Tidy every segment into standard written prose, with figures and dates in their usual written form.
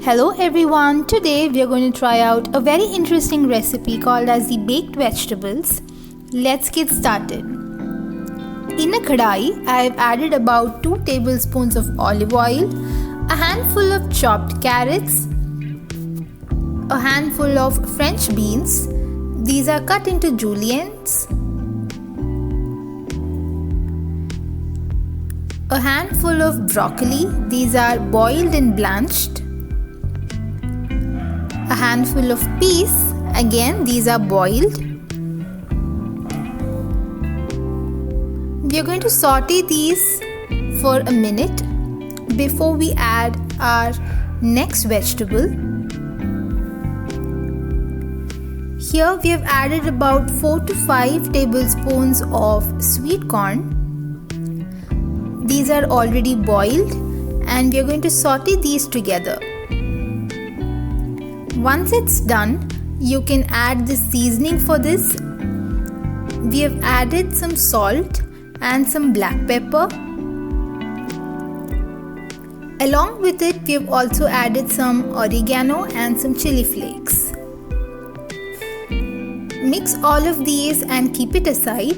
Hello everyone, today we are going to try out a very interesting recipe called as the baked vegetables. Let's get started. In a kadai, I have added about 2 tablespoons of olive oil, a handful of chopped carrots, a handful of French beans. These are cut into juliennes, a handful of broccoli. These are boiled and blanched. A handful of peas, again these are boiled. We are going to saute these for a minute before we add our next vegetable. Here we have added about 4 to 5 tablespoons of sweet corn. These are already boiled and we are going to saute these together. Once it's done, you can add the seasoning for this. We have added some salt and some black pepper. Along with it, we have also added some oregano and some chili flakes. Mix all of these and keep it aside.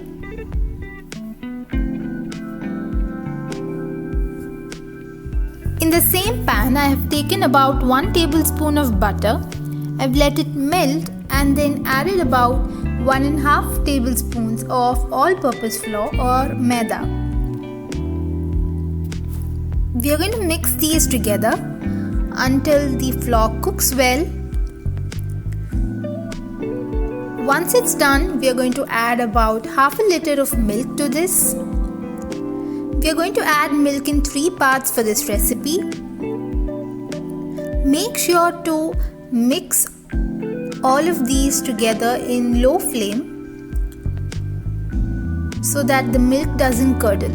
In the same pan, I have taken about 1 tablespoon of butter. I've let it melt and then added about 1.5 tablespoons of all-purpose flour or maida. We are going to mix these together until the flour cooks well. Once it's done, we are going to add about half a liter of milk to this. We are going to add milk in 3 parts for this recipe. Make sure to mix all of these together in low flame so that the milk doesn't curdle.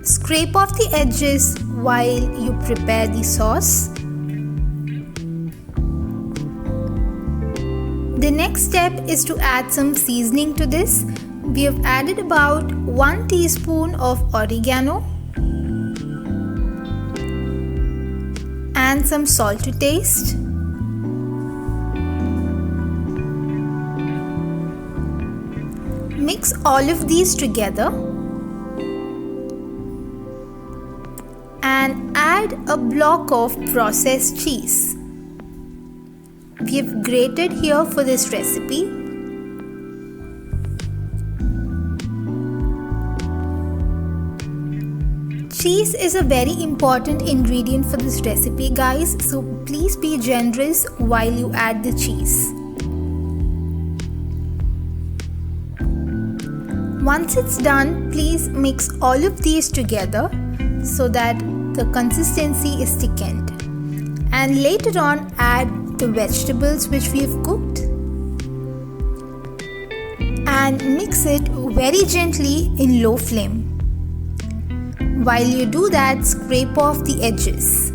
Scrape off the edges while you prepare the sauce. The next step is to add some seasoning to this. We have added about 1 teaspoon of oregano and some salt to taste. Mix all of these together and add a block of processed cheese. We have grated here for this recipe. Cheese is a very important ingredient for this recipe, guys, so please be generous while you add the cheese. Once it's done, please mix all of these together so that the consistency is thickened, and later on add the vegetables which we have cooked and mix it very gently in low flame. While you do that, scrape off the edges.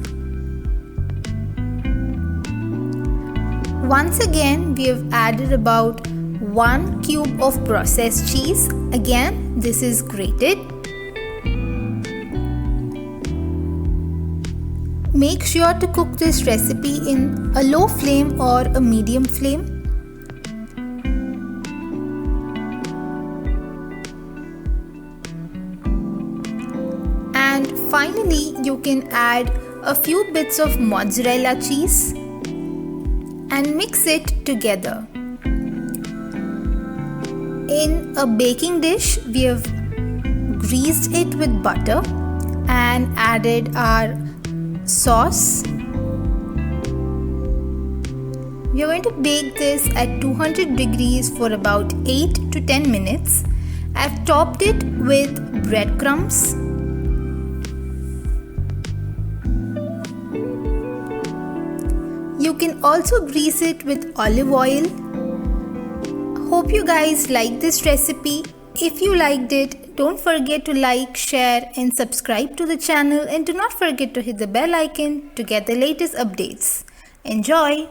Once again, we have added about 1 cube of processed cheese. Again, this is grated. Make sure to cook this recipe in a low flame or a medium flame. And finally, you can add a few bits of mozzarella cheese and mix it together. In a baking dish, we have greased it with butter and added our sauce. We are going to bake this at 200 degrees for about 8 to 10 minutes. I've topped it with breadcrumbs. You can also grease it with olive oil. Hope you guys like this recipe. If you liked it, Don't forget to like, share and subscribe to the channel, and do not forget to hit the bell icon to get the latest updates. Enjoy!